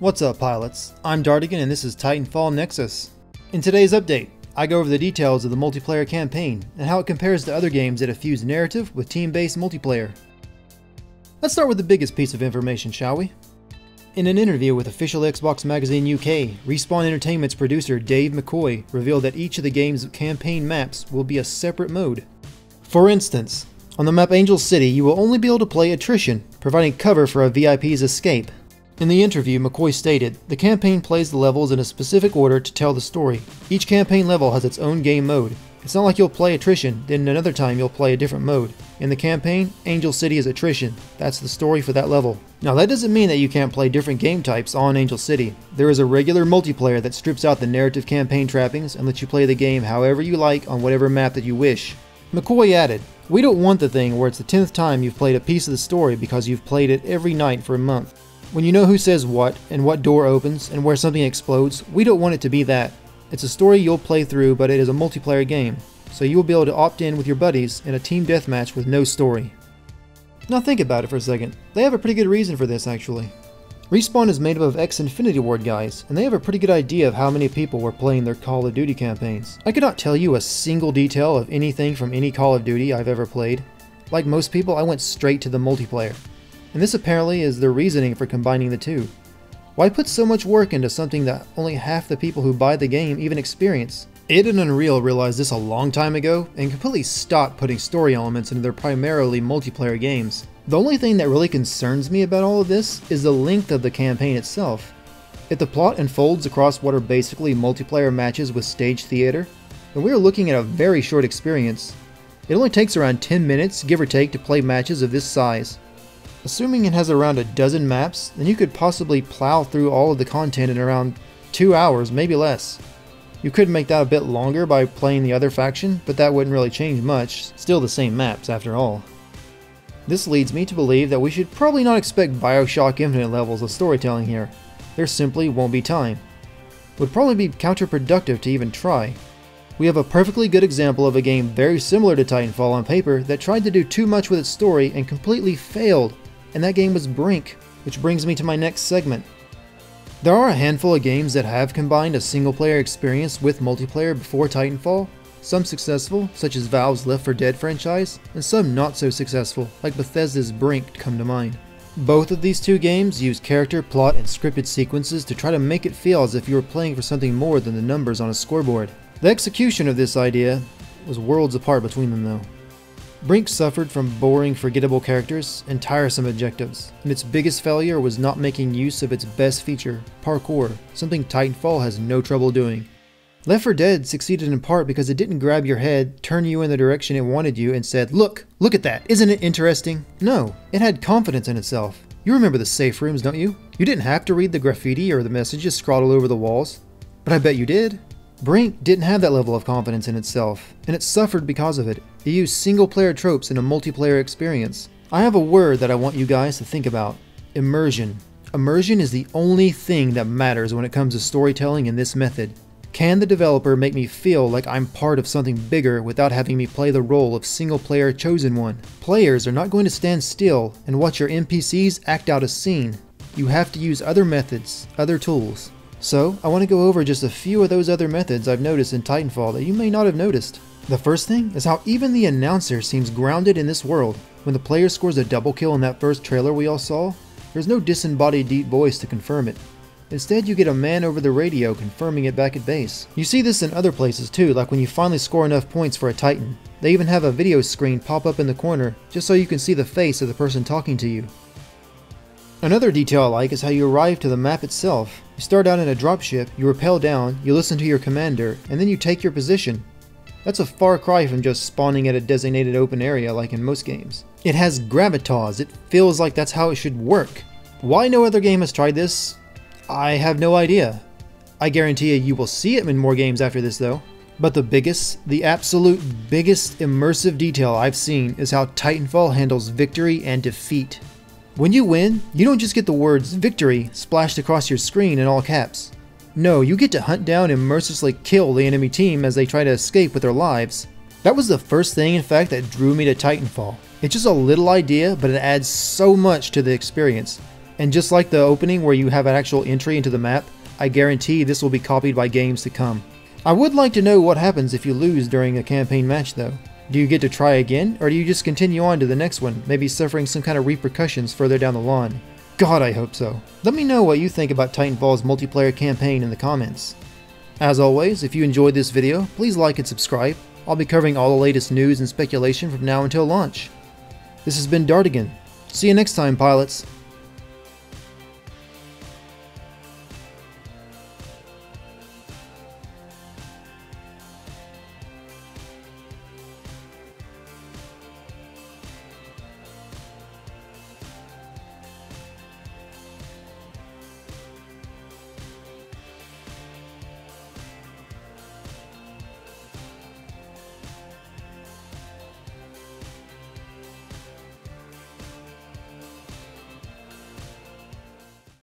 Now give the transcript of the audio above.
What's up, pilots? I'm Dardigan and this is Titanfall Nexus. In today's update, I go over the details of the multiplayer campaign and how it compares to other games that have fused narrative with team-based multiplayer. Let's start with the biggest piece of information, shall we? In an interview with official Xbox Magazine UK, Respawn Entertainment's producer Dave McCoy revealed that each of the game's campaign maps will be a separate mode. For instance, on the map Angel City, you will only be able to play attrition, providing cover for a VIP's escape. In the interview, McCoy stated, "The campaign plays the levels in a specific order to tell the story. Each campaign level has its own game mode. It's not like you'll play attrition, then another time you'll play a different mode. In the campaign, Angel City is attrition. That's the story for that level." Now that doesn't mean that you can't play different game types on Angel City. There is a regular multiplayer that strips out the narrative campaign trappings and lets you play the game however you like on whatever map that you wish. McCoy added, "We don't want the thing where it's the 10th time you've played a piece of the story because you've played it every night for a month. When you know who says what, and what door opens, and where something explodes, we don't want it to be that. It's a story you'll play through, but it is a multiplayer game, so you will be able to opt in with your buddies in a team deathmatch with no story." Now think about it for a second. They have a pretty good reason for this, actually. Respawn is made up of ex-Infinity Ward guys, and they have a pretty good idea of how many people were playing their Call of Duty campaigns. I could not tell you a single detail of anything from any Call of Duty I've ever played. Like most people, I went straight to the multiplayer. And this apparently is their reasoning for combining the two. Why put so much work into something that only half the people who buy the game even experience? Id and Unreal realized this a long time ago and completely stopped putting story elements into their primarily multiplayer games. The only thing that really concerns me about all of this is the length of the campaign itself. If the plot unfolds across what are basically multiplayer matches with stage theater, then we are looking at a very short experience. It only takes around 10 minutes, give or take, to play matches of this size. Assuming it has around a dozen maps, then you could possibly plow through all of the content in around 2 hours, maybe less. You could make that a bit longer by playing the other faction, but that wouldn't really change much, still the same maps after all. This leads me to believe that we should probably not expect Bioshock Infinite levels of storytelling here. There simply won't be time. It would probably be counterproductive to even try. We have a perfectly good example of a game very similar to Titanfall on paper that tried to do too much with its story and completely failed. And that game was Brink, which brings me to my next segment. There are a handful of games that have combined a single-player experience with multiplayer before Titanfall, some successful, such as Valve's Left 4 Dead franchise, and some not so successful, like Bethesda's Brink come to mind. Both of these two games use character, plot, and scripted sequences to try to make it feel as if you were playing for something more than the numbers on a scoreboard. The execution of this idea was worlds apart between them though. Brink suffered from boring, forgettable characters and tiresome objectives, and its biggest failure was not making use of its best feature, parkour, something Titanfall has no trouble doing. Left 4 Dead succeeded in part because it didn't grab your head, turn you in the direction it wanted you, and said, look at that, isn't it interesting? No, it had confidence in itself. You remember the safe rooms, don't you? You didn't have to read the graffiti or the messages scrawled all over the walls. But I bet you did. Brink didn't have that level of confidence in itself, and it suffered because of it. It used single-player tropes in a multiplayer experience. I have a word that I want you guys to think about. Immersion. Immersion is the only thing that matters when it comes to storytelling in this method. Can the developer make me feel like I'm part of something bigger without having me play the role of single-player chosen one? Players are not going to stand still and watch your NPCs act out a scene. You have to use other methods, other tools. So, I want to go over just a few of those other methods I've noticed in Titanfall that you may not have noticed. The first thing is how even the announcer seems grounded in this world. When the player scores a double kill in that first trailer we all saw, there's no disembodied deep voice to confirm it. Instead, you get a man over the radio confirming it back at base. You see this in other places too, like when you finally score enough points for a Titan. They even have a video screen pop up in the corner just so you can see the face of the person talking to you. Another detail I like is how you arrive to the map itself. You start out in a dropship, you rappel down, you listen to your commander, and then you take your position. That's a far cry from just spawning at a designated open area like in most games. It has gravitas, it feels like that's how it should work. Why no other game has tried this? I have no idea. I guarantee you will see it in more games after this though. But the absolute biggest immersive detail I've seen is how Titanfall handles victory and defeat. When you win, you don't just get the words "victory" splashed across your screen in all caps. No, you get to hunt down and mercilessly kill the enemy team as they try to escape with their lives. That was the first thing, in fact, that drew me to Titanfall. It's just a little idea, but it adds so much to the experience. And just like the opening where you have an actual entry into the map, I guarantee this will be copied by games to come. I would like to know what happens if you lose during a campaign match though. Do you get to try again, or do you just continue on to the next one, maybe suffering some kind of repercussions further down the line? God, I hope so. Let me know what you think about Titanfall's multiplayer campaign in the comments. As always, if you enjoyed this video, please like and subscribe. I'll be covering all the latest news and speculation from now until launch. This has been Dartigan. See you next time, pilots.